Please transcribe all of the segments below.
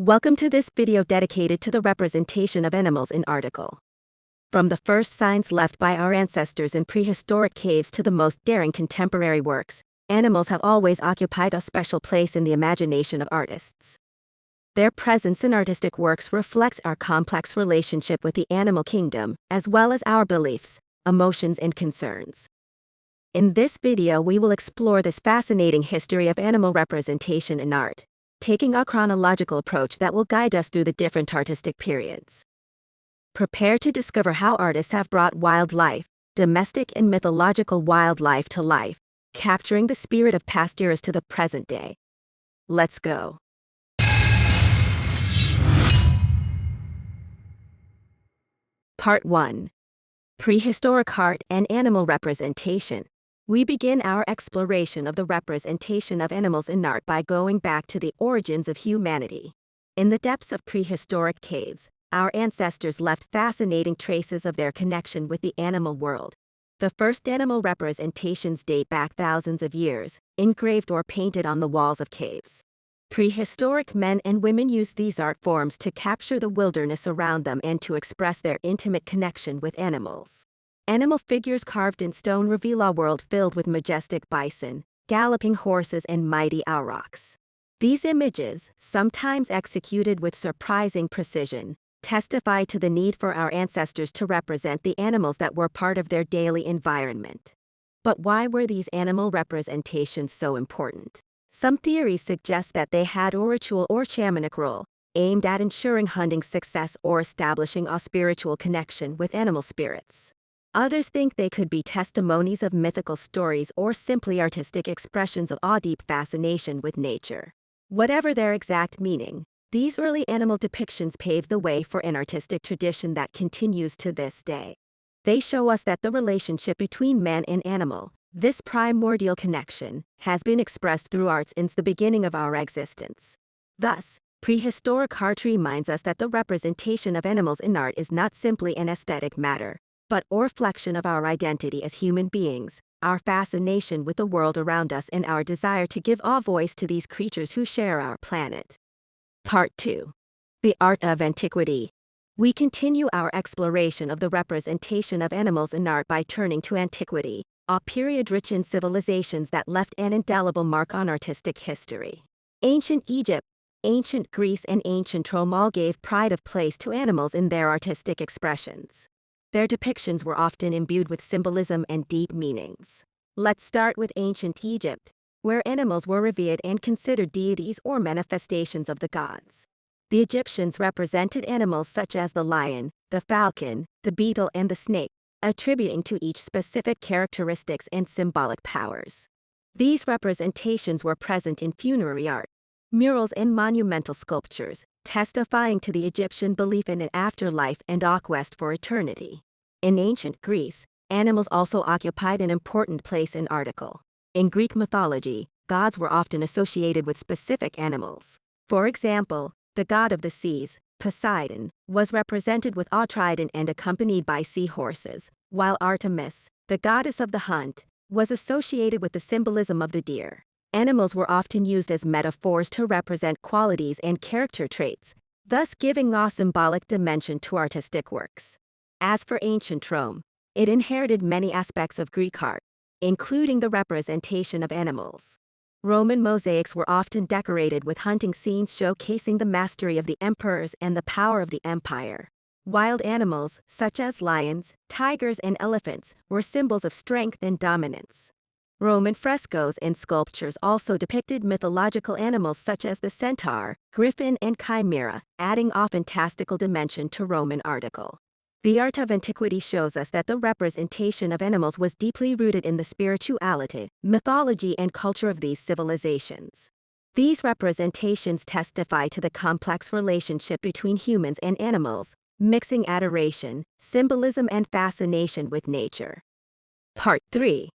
Welcome to this video dedicated to the representation of animals in article. From the first signs left by our ancestors in prehistoric caves to the most daring contemporary works, animals have always occupied a special place in the imagination of artists. Their presence in artistic works reflects our complex relationship with the animal kingdom, as well as our beliefs, emotions, and concerns. In this video, we will explore this fascinating history of animal representation in art, taking a chronological approach that will guide us through the different artistic periods. Prepare to discover how artists have brought wildlife, domestic and mythological wildlife to life, capturing the spirit of past eras to the present day. Let's go. Part 1. Prehistoric Art and Animal Representation. We begin our exploration of the representation of animals in art by going back to the origins of humanity. In the depths of prehistoric caves, our ancestors left fascinating traces of their connection with the animal world. The first animal representations date back thousands of years, engraved or painted on the walls of caves. Prehistoric men and women used these art forms to capture the wilderness around them and to express their intimate connection with animals. Animal figures carved in stone reveal a world filled with majestic bison, galloping horses, and mighty aurochs. These images, sometimes executed with surprising precision, testify to the need for our ancestors to represent the animals that were part of their daily environment. But why were these animal representations so important? Some theories suggest that they had a ritual or shamanic role, aimed at ensuring hunting success or establishing a spiritual connection with animal spirits. Others think they could be testimonies of mythical stories or simply artistic expressions of a deep fascination with nature. Whatever their exact meaning, these early animal depictions paved the way for an artistic tradition that continues to this day. They show us that the relationship between man and animal, this primordial connection, has been expressed through art since the beginning of our existence. Thus, prehistoric art reminds us that the representation of animals in art is not simply an aesthetic matter, but a reflection of our identity as human beings, our fascination with the world around us, and our desire to give a voice to these creatures who share our planet. Part 2. The Art of Antiquity. We continue our exploration of the representation of animals in art by turning to antiquity, a period rich in civilizations that left an indelible mark on artistic history. Ancient Egypt, ancient Greece, and ancient Rome all gave pride of place to animals in their artistic expressions. Their depictions were often imbued with symbolism and deep meanings. Let's start with ancient Egypt, where animals were revered and considered deities or manifestations of the gods. The Egyptians represented animals such as the lion, the falcon, the beetle, and the snake, attributing to each specific characteristics and symbolic powers. These representations were present in funerary art, murals, and monumental sculptures, testifying to the Egyptian belief in an afterlife and a quest for eternity. In ancient Greece, animals also occupied an important place in article. In Greek mythology, gods were often associated with specific animals. For example, the god of the seas, Poseidon, was represented with a trident and accompanied by seahorses, while Artemis, the goddess of the hunt, was associated with the symbolism of the deer. Animals were often used as metaphors to represent qualities and character traits, thus giving a symbolic dimension to artistic works. As for ancient Rome, it inherited many aspects of Greek art, including the representation of animals. Roman mosaics were often decorated with hunting scenes showcasing the mastery of the emperors and the power of the empire. Wild animals, such as lions, tigers, and elephants, were symbols of strength and dominance. Roman frescoes and sculptures also depicted mythological animals such as the centaur, griffin, and chimera, adding a fantastical dimension to Roman article. The art of antiquity shows us that the representation of animals was deeply rooted in the spirituality, mythology, and culture of these civilizations. These representations testify to the complex relationship between humans and animals, mixing adoration, symbolism, and fascination with nature. Part 3.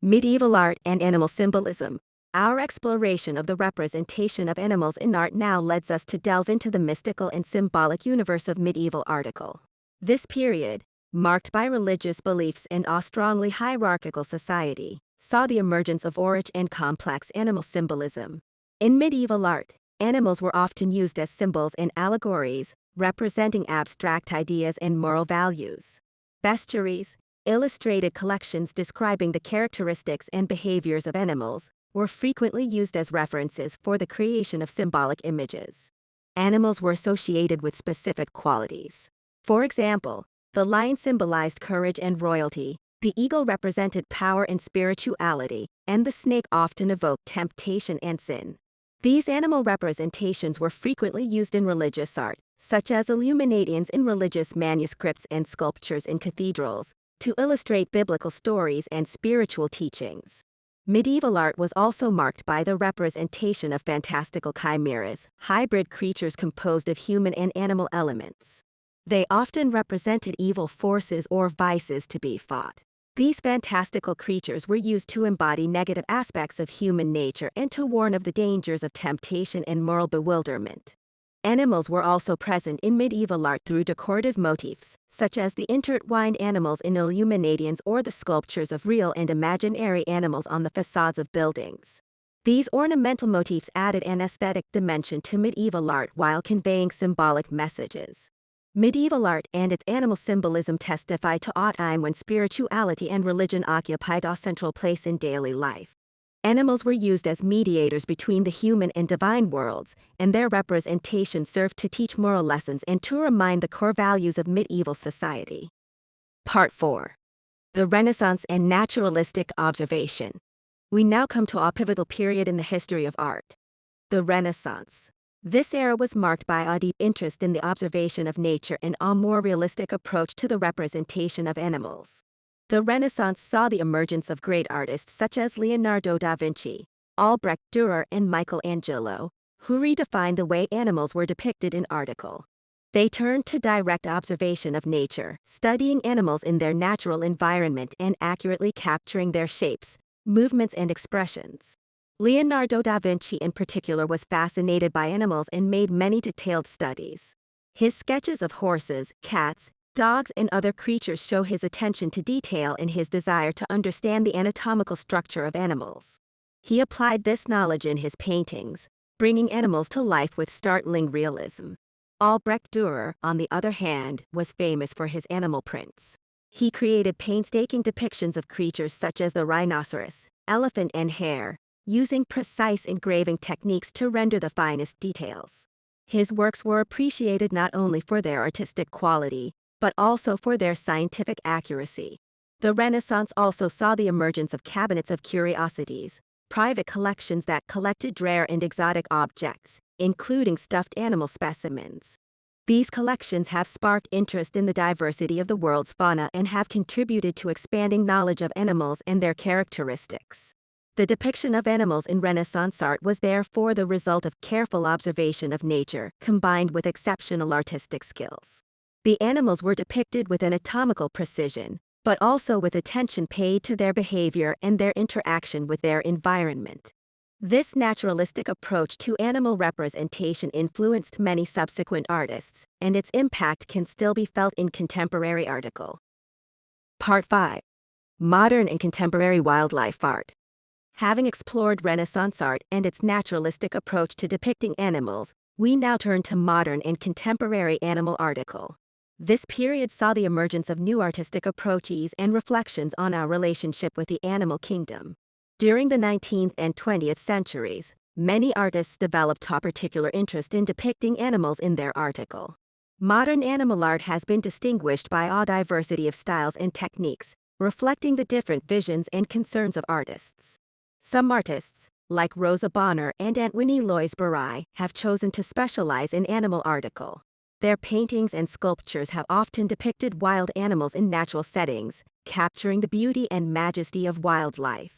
Medieval Art and Animal Symbolism. Our exploration of the representation of animals in art now leads us to delve into the mystical and symbolic universe of medieval article. This period, marked by religious beliefs and a strongly hierarchical society, saw the emergence of rich and complex animal symbolism. In medieval art, Animals were often used as symbols and allegories, representing abstract ideas and moral values. Bestiaries, illustrated collections describing the characteristics and behaviors of animals, were frequently used as references for the creation of symbolic images. Animals were associated with specific qualities. For example, the lion symbolized courage and royalty, the eagle represented power and spirituality, and the snake often evoked temptation and sin. These animal representations were frequently used in religious art, such as illuminations in religious manuscripts and sculptures in cathedrals, to illustrate biblical stories and spiritual teachings. Medieval art was also marked by the representation of fantastical chimeras, hybrid creatures composed of human and animal elements. They often represented evil forces or vices to be fought. These fantastical creatures were used to embody negative aspects of human nature and to warn of the dangers of temptation and moral bewilderment. Animals were also present in medieval art through decorative motifs, such as the intertwined animals in illuminations or the sculptures of real and imaginary animals on the facades of buildings. These ornamental motifs added an aesthetic dimension to medieval art while conveying symbolic messages. Medieval art and its animal symbolism testify to a time when spirituality and religion occupied a central place in daily life. Animals were used as mediators between the human and divine worlds, and their representation served to teach moral lessons and to remind the core values of medieval society. Part 4. The Renaissance and Naturalistic Observation. We now come to a pivotal period in the history of art. The Renaissance. This era was marked by a deep interest in the observation of nature and a more realistic approach to the representation of animals. The Renaissance saw the emergence of great artists such as Leonardo da Vinci, Albrecht Dürer, and Michelangelo, who redefined the way animals were depicted in art. They turned to direct observation of nature, studying animals in their natural environment and accurately capturing their shapes, movements, and expressions. Leonardo da Vinci in particular was fascinated by animals and made many detailed studies. His sketches of horses, cats, dogs, and other creatures show his attention to detail and his desire to understand the anatomical structure of animals. He applied this knowledge in his paintings, bringing animals to life with startling realism. Albrecht Dürer, on the other hand, was famous for his animal prints. He created painstaking depictions of creatures such as the rhinoceros, elephant, and hare, using precise engraving techniques to render the finest details. His works were appreciated not only for their artistic quality, but also for their scientific accuracy. The Renaissance also saw the emergence of cabinets of curiosities, private collections that collected rare and exotic objects, including stuffed animal specimens. These collections have sparked interest in the diversity of the world's fauna and have contributed to expanding knowledge of animals and their characteristics. The depiction of animals in Renaissance art was therefore the result of careful observation of nature, combined with exceptional artistic skills. The animals were depicted with anatomical precision, but also with attention paid to their behavior and their interaction with their environment. This naturalistic approach to animal representation influenced many subsequent artists, and its impact can still be felt in contemporary art. Part 5. Modern and Contemporary Wildlife Art. Having explored Renaissance art and its naturalistic approach to depicting animals, we now turn to modern and contemporary animal art. This period saw the emergence of new artistic approaches and reflections on our relationship with the animal kingdom. During the 19th and 20th centuries, many artists developed a particular interest in depicting animals in their art. Modern animal art has been distinguished by a diversity of styles and techniques, reflecting the different visions and concerns of artists. Some artists, like Rosa Bonheur and Antoni Lois-Barai, have chosen to specialize in animal art. Their paintings and sculptures have often depicted wild animals in natural settings, capturing the beauty and majesty of wildlife.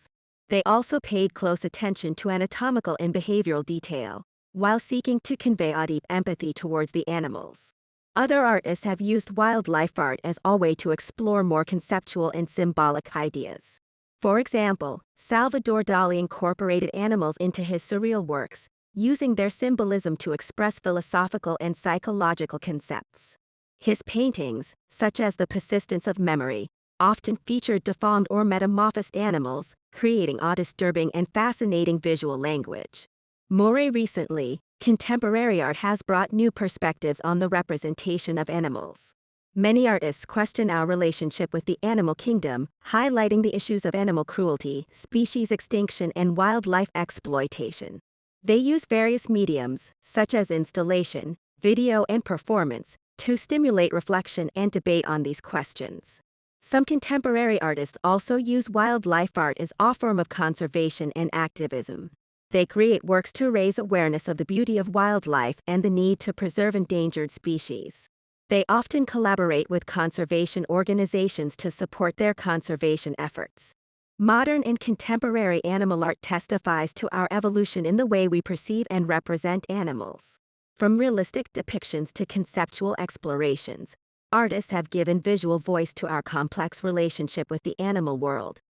They also paid close attention to anatomical and behavioral detail, while seeking to convey a deep empathy towards the animals. Other artists have used wildlife art as a way to explore more conceptual and symbolic ideas. For example, Salvador Dali incorporated animals into his surreal works, using their symbolism to express philosophical and psychological concepts. His paintings, such as The Persistence of Memory, often featured deformed or metamorphosed animals, creating a disturbing and fascinating visual language. More recently, contemporary art has brought new perspectives on the representation of animals. Many artists question our relationship with the animal kingdom, highlighting the issues of animal cruelty, species extinction, and wildlife exploitation. They use various mediums, such as installation, video, and performance, to stimulate reflection and debate on these questions. Some contemporary artists also use wildlife art as a form of conservation and activism. They create works to raise awareness of the beauty of wildlife and the need to preserve endangered species. They often collaborate with conservation organizations to support their conservation efforts. Modern and contemporary animal art testifies to our evolution in the way we perceive and represent animals. From realistic depictions to conceptual explorations, artists have given visual voice to our complex relationship with the animal world.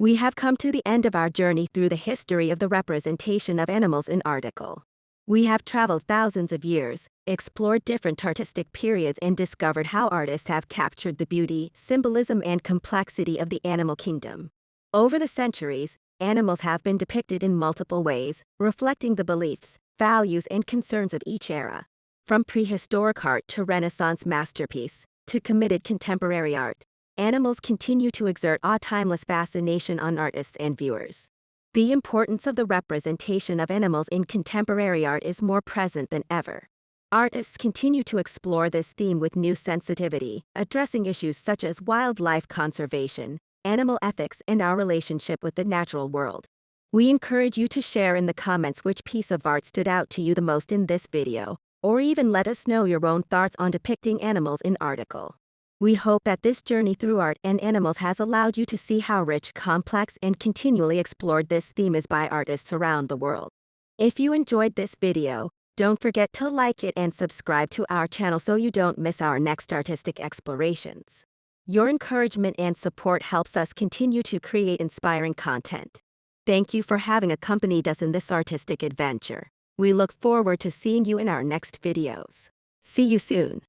We have come to the end of our journey through the history of the representation of animals in article. We have traveled thousands of years, explored different artistic periods, and discovered how artists have captured the beauty, symbolism, and complexity of the animal kingdom. Over the centuries, animals have been depicted in multiple ways, reflecting the beliefs, values, and concerns of each era. From prehistoric art to Renaissance masterpiece, to committed contemporary art, animals continue to exert a timeless fascination on artists and viewers. The importance of the representation of animals in contemporary art is more present than ever. Artists continue to explore this theme with new sensitivity, addressing issues such as wildlife conservation, animal ethics, and our relationship with the natural world. We encourage you to share in the comments which piece of art stood out to you the most in this video, or even let us know your own thoughts on depicting animals in article. We hope that this journey through art and animals has allowed you to see how rich, complex, and continually explored this theme is by artists around the world. If you enjoyed this video, don't forget to like it and subscribe to our channel so you don't miss our next artistic explorations. Your encouragement and support helps us continue to create inspiring content. Thank you for having accompanied us in this artistic adventure. We look forward to seeing you in our next videos. See you soon.